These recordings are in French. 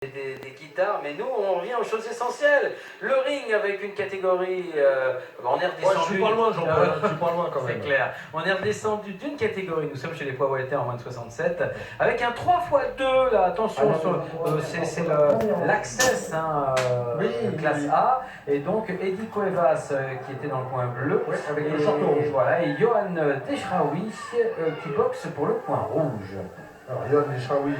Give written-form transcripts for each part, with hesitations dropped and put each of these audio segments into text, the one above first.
Des guitares, mais nous on revient aux choses essentielles. Le ring avec une catégorie, on est redescendu. Ouais, je suis pas loin, Jean-Paul, je suis pas loin quand même. C'est clair. On est redescendu d'une catégorie, nous sommes chez les poids welter en moins de 67, avec un 3x2, là, attention, c'est l'Access, classe A, et donc Eddie Cuevas qui était dans le coin bleu, avec le short rouge. Voilà, et Johan Deschraoui qui boxe pour le coin rouge. Alors Johan Deschraoui,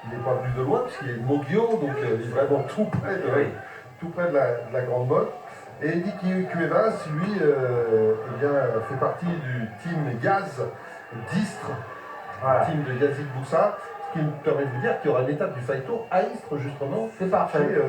il n'est pas venu de loin, parce qu'il est de Moguio, donc il est vraiment tout près de la Grande Motte. Et Eddie Cuevas, lui, fait partie du team Yaz d'Istres, team de Yazid Boussa, ce qui me permet de vous dire qu'il y aura une étape du Fight Tour à Istres, justement, chez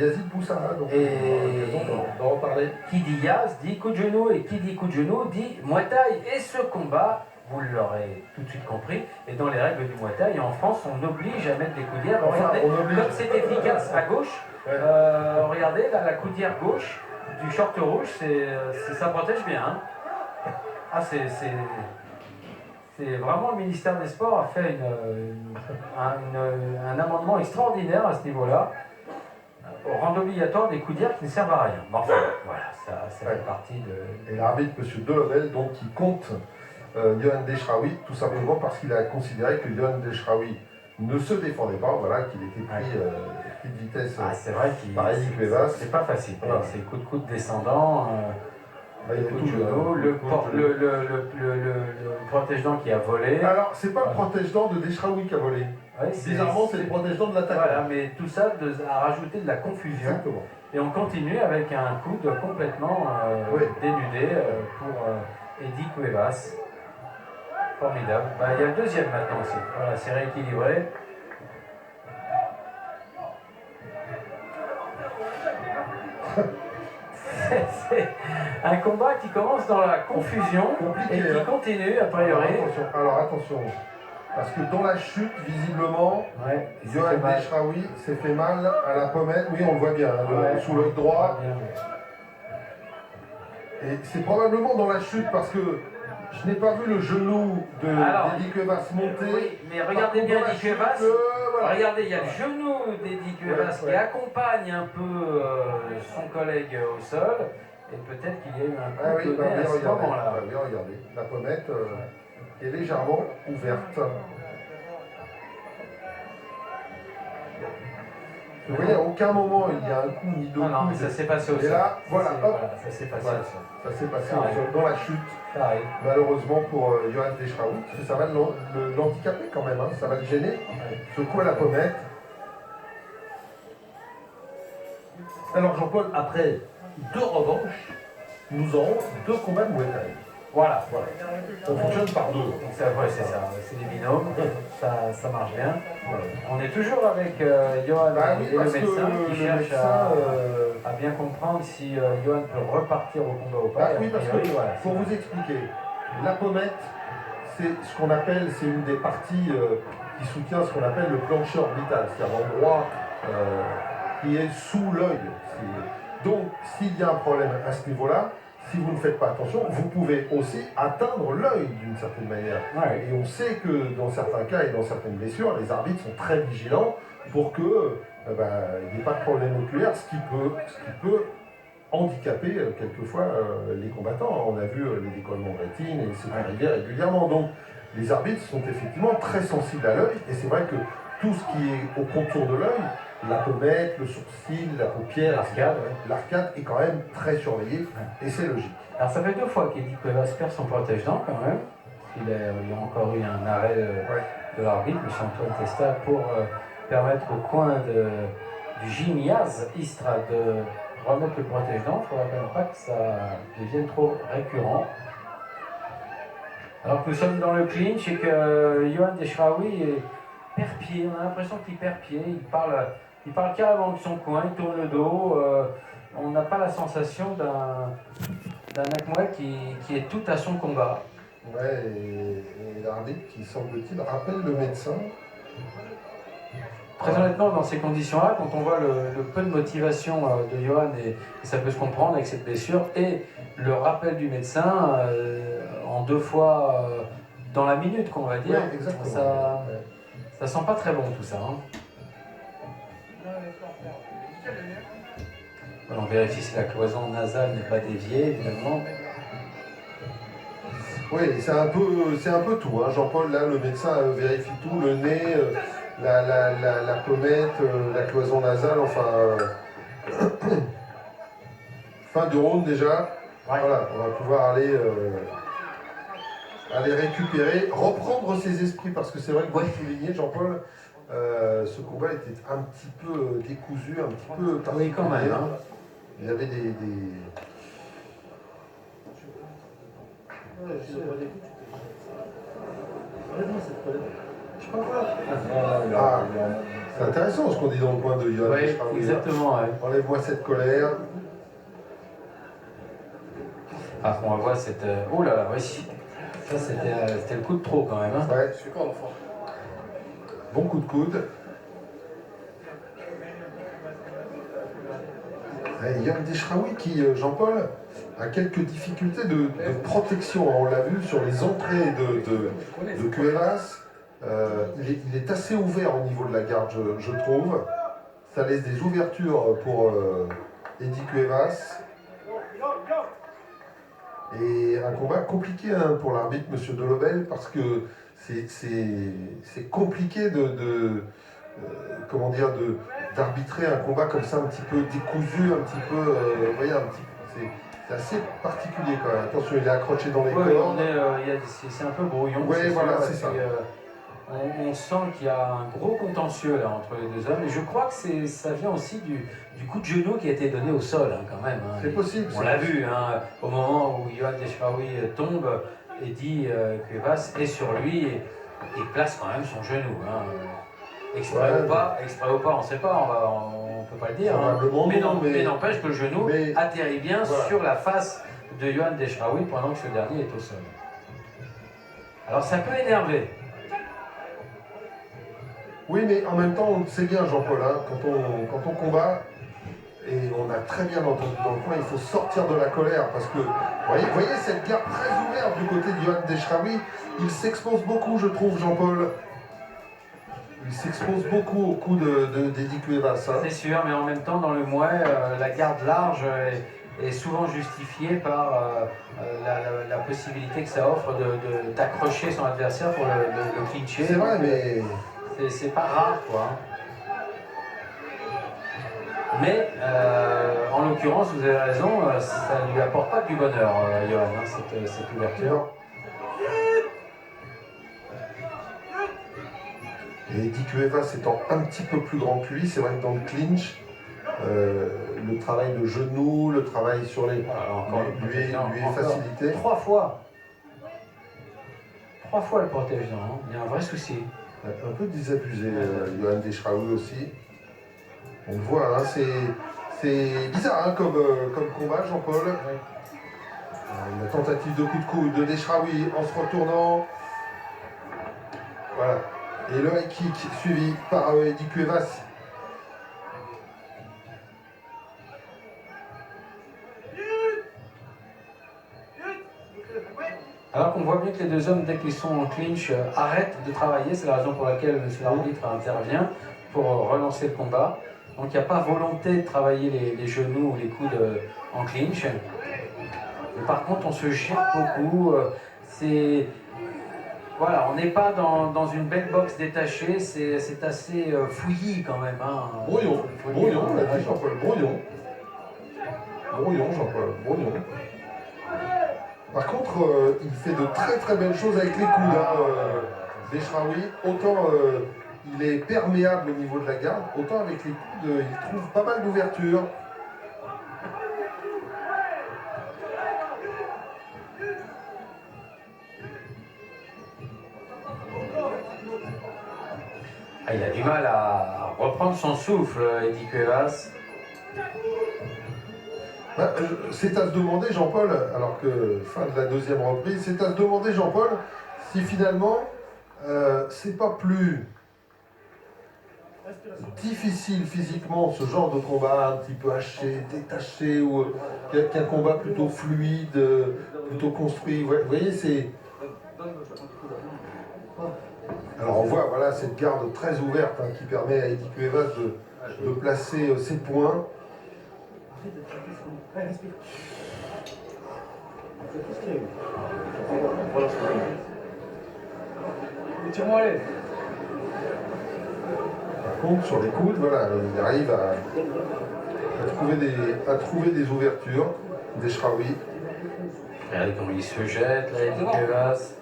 Yazid Boussa. Donc on va en reparler. Qui dit Yaz dit coup de genou, et qui dit coup de genou dit Muay Thai. Et ce combat, vous l'aurez tout de suite compris, et dans les règles du Muay Thai, en France, on oblige à mettre des coudières. Regardez, comme c'est efficace à gauche, regardez, là, la coudière gauche du short rouge, ça protège bien. Hein. Ah, c'est vraiment, le ministère des Sports a fait un amendement extraordinaire à ce niveau-là, rendre obligatoire des coudières qui ne servent à rien. Bon, enfin, voilà, ça fait partie de... Et l'arbitre, M. Delebel, donc, qui compte Johan Deschraoui, tout simplement parce qu'il a considéré que Johan Deschraoui ne se défendait pas, voilà, qu'il était pris de vitesse par Eddie Cuevas. C'est pas facile, c'est coup de coude descendant, coup de genou, le protège-dents qui a volé. Alors, c'est pas le protège-dents de Deschraoui qui a volé. Bizarrement, c'est le protège-dents de l'attaquant. Voilà, mais tout ça a rajouté de la confusion. Exactement. Et on continue avec un coude complètement dénudé pour Eddie Cuevas. Formidable. Il y a le deuxième maintenant aussi. Voilà, c'est rééquilibré. C'est un combat qui commence dans la confusion et qui continue a priori. Alors attention, parce que dans la chute, visiblement, Johan Deschraoui s'est fait mal à la pommette. Oui, on le voit bien, sous l'œil droit. Et c'est probablement dans la chute parce que je n'ai pas vu le genou d'Eddie Cuevas monter. Oui, mais regardez bien Eddie Cuevas. Regardez, il y a le genou d'Eddie Cuevas qui accompagne un peu son collègue au sol. Et peut-être qu'il y a eu un coup de nez à ce moment-là. Bien regardez, la pommette est légèrement ouverte. Vous voyez, à aucun moment il y a un coup ni deux coups. Non, mais ça s'est passé au sol. Et là, voilà, hop, ça s'est passé au sol. Ça s'est passé au sol, dans la chute. Malheureusement pour Johan Deschraoui, parce que ça va l'handicaper quand même, hein, ça va le gêner. Ce coup à la pommette. Alors Jean-Paul, après 2 revanches, nous aurons 2 combats de Muay Thai. Voilà. On fonctionne par 2. C'est ça, c'est des binômes, ça marche bien. Voilà. On est toujours avec Johan et le médecin qui cherche à bien comprendre si Johan peut repartir au combat ou pas. Oui, parce que, pour vous expliquer, la pommette, c'est ce qu'on appelle, c'est une des parties qui soutient ce qu'on appelle le plancher orbital, c'est-à-dire l'endroit qui est sous l'œil. Donc, s'il y a un problème à ce niveau-là, si vous ne faites pas attention, vous pouvez aussi atteindre l'œil d'une certaine manière. Et on sait que dans certains cas et dans certaines blessures, les arbitres sont très vigilants pour qu'il n'y ait pas de problème oculaire, ce qui peut handicaper quelquefois les combattants. On a vu les décollements de rétine et c'est arrivé régulièrement. Donc les arbitres sont effectivement très sensibles à l'œil et c'est vrai que tout ce qui est au contour de l'œil, la pommette, le sourcil, la paupière, l'arcade est quand même très surveillée et c'est logique. Alors ça fait 2 fois qu'Eddie Cuevas perd son protège-dents quand même. Il y a encore eu un arrêt de l'arbitre, M. Antoine Testa, pour permettre au coin du gym Yaz Istra de remettre le protège-dents. Il ne faudra quand même pas que ça devienne trop récurrent. Alors que nous sommes dans le clinch et que Johan Deschraoui perd pied, on a l'impression qu'il perd pied, il parle carrément de son coin, il tourne le dos, on n'a pas la sensation d'un Akmoé qui est tout à son combat. Ouais, et l'arbitre qui semble-t-il rappelle le médecin. Très honnêtement, dans ces conditions-là, quand on voit le peu de motivation de Johan, et ça peut se comprendre avec cette blessure, et le rappel du médecin en 2 fois dans la minute, qu'on va dire, ça sent pas très bon tout ça. Hein. Voilà, on vérifie si la cloison nasale n'est pas déviée, évidemment. Oui, c'est un peu tout. Hein. Jean-Paul, là, le médecin vérifie tout, le nez, la pommette, la cloison nasale, enfin... fin du round déjà. Ouais. Voilà, on va pouvoir aller récupérer, reprendre ses esprits, parce que c'est vrai que vous le soulignez, Jean-Paul, ce combat était un petit peu décousu, un petit peu particulier. Oui, quand même. Hein. Il y avait des... Ah, c'est intéressant ce qu'on dit dans le coin de Yoann. Oui, exactement. Ouais. Enlève-moi cette colère. Ah, on va voir cette... Oh là là, oui. Ça, c'était le coup de trop quand même. Hein. Ouais, je suis quoi, l'enfant? Bon coup de coude. Yoann Deshraoui qui, Jean-Paul, a quelques difficultés de protection. On l'a vu sur les entrées de Cuevas. Il est assez ouvert au niveau de la garde, je trouve. Ça laisse des ouvertures pour Eddie Cuevas. Et un combat compliqué hein, pour l'arbitre, M. Delobel, parce que c'est compliqué comment dire, d'arbitrer un combat comme ça, un petit peu décousu, un petit peu, vous voyez, c'est assez particulier quand même. Attention, il est accroché dans les cordes. C'est un peu brouillon. Oui, voilà, c'est ça. On sent qu'il y a un gros contentieux là entre les deux hommes, et je crois que ça vient aussi du coup de genou qui a été donné au sol hein, quand même. Hein. C'est possible. On l'a vu, hein, au moment où Yoann Deshraoui tombe, Eddie Cuevas est sur lui et place quand même son genou. Hein. Exprès ou pas, on ne sait pas, on ne peut pas le dire. Hein. Mais n'empêche que le genou atterrit bien sur la face de Yoann Deshraoui pendant que ce dernier est au sol. Alors ça peut énerver. Oui, mais en même temps, on sait bien, Jean-Paul, hein, quand on combat, et on a très bien entendu dans le coin, il faut sortir de la colère, parce que, vous voyez cette garde très ouverte du côté de Yoann Deshraoui, il s'expose beaucoup, je trouve, Jean-Paul. Il s'expose beaucoup au coup d'Eddie Cuevas. Hein. C'est sûr, mais en même temps, dans le mouet, la garde large est souvent justifiée par la possibilité que ça offre d'accrocher son adversaire pour le clincher. C'est vrai, mais... C'est pas rare, quoi. Mais, en l'occurrence, vous avez raison, ça ne lui apporte pas du bonheur, Yoann, hein, cette ouverture. Non. Et Eddie Cuevas étant un petit peu plus grand que lui, c'est vrai que dans le clinch, le travail de genou, le travail sur les... lui est facilité. 3 fois. 3 fois le protège, non. Il y a un vrai souci. Un peu désabusé, Yoann Deshraoui aussi. On le voit, hein, c'est bizarre hein, comme combat, Jean-Paul. Ouais. La tentative de coup de coude de Deshraoui en se retournant. Voilà. Et le high kick suivi par Eddie Cuevas. Alors qu'on voit bien que les deux hommes, dès qu'ils sont en clinch, arrêtent de travailler. C'est la raison pour laquelle M. l'arbitre intervient pour relancer le combat. Donc il n'y a pas volonté de travailler les genoux ou les coudes en clinch. Mais par contre, on se jette beaucoup. Voilà, on n'est pas dans une belle boxe détachée. C'est assez fouillis quand même. Hein. Brouillon, on l'a dit Jean-Paul, brouillon. Brouillon, Jean-Paul, brouillon. Par contre, il fait de très très belles choses avec les coudes, Deshraoui. Autant il est perméable au niveau de la garde, autant avec les coudes, il trouve pas mal d'ouverture. Ah, il a du mal à reprendre son souffle, Eddie Cuevas. C'est à se demander, Jean-Paul, alors que fin de la deuxième reprise, c'est à se demander, Jean-Paul, si finalement, c'est pas plus difficile physiquement ce genre de combat un petit peu haché, détaché, ou qu'un combat plutôt fluide, plutôt construit. Vous voyez, c'est... Alors on voit, voilà, cette garde très ouverte hein, qui permet à Eddie Cuevas de placer ses poings. Par contre, sur les coudes, voilà, il arrive à trouver des ouvertures, des shraouis. Regardez comment il se jette, là, Eddie Cuevas.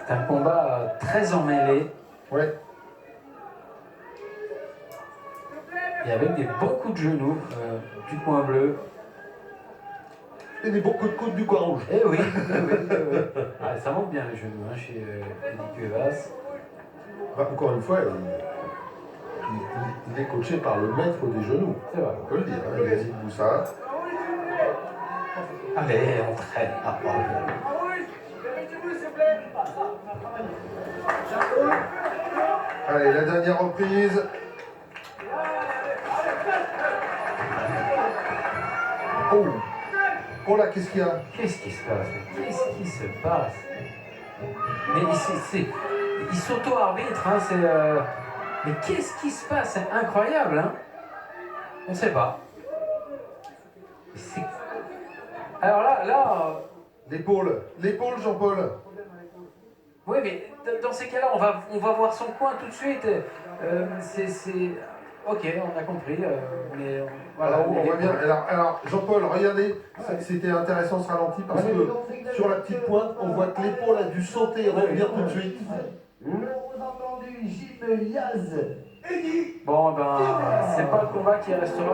C'est un combat très emmêlé. Ouais. Et avec des bons coups de genoux du coin bleu. Et des bons coups de coude du coin rouge. Eh oui, Ah, ça monte bien les genoux hein, chez Eddie Cuevas. Bah, encore une fois, il est coaché par le maître des genoux. C'est vrai. On peut le dire, hein, Yazid Boussa. Allez, on traîne. Ah, pardon. Allez, la dernière reprise. Oh, oh là, qu'est-ce qu'il y a? Qu'est-ce qui se passe? Qu'est-ce qui se passe? Mais il s'auto-arbitre, hein, mais qu'est-ce qui se passe? C'est incroyable, hein? On ne sait pas. Alors là... L'épaule, Jean-Paul. Oui, mais dans ces cas-là, on va voir son coin tout de suite. Ok, on a compris. Mais voilà. Alors, on voit bien. Alors Jean-Paul, regardez, c'était intéressant ce ralenti parce que sur la petite pointe, on voit que l'épaule a dû sauter et revenir tout de suite. Le entendu Gilles Yaz. Bon, ben, c'est pas le combat qui restera.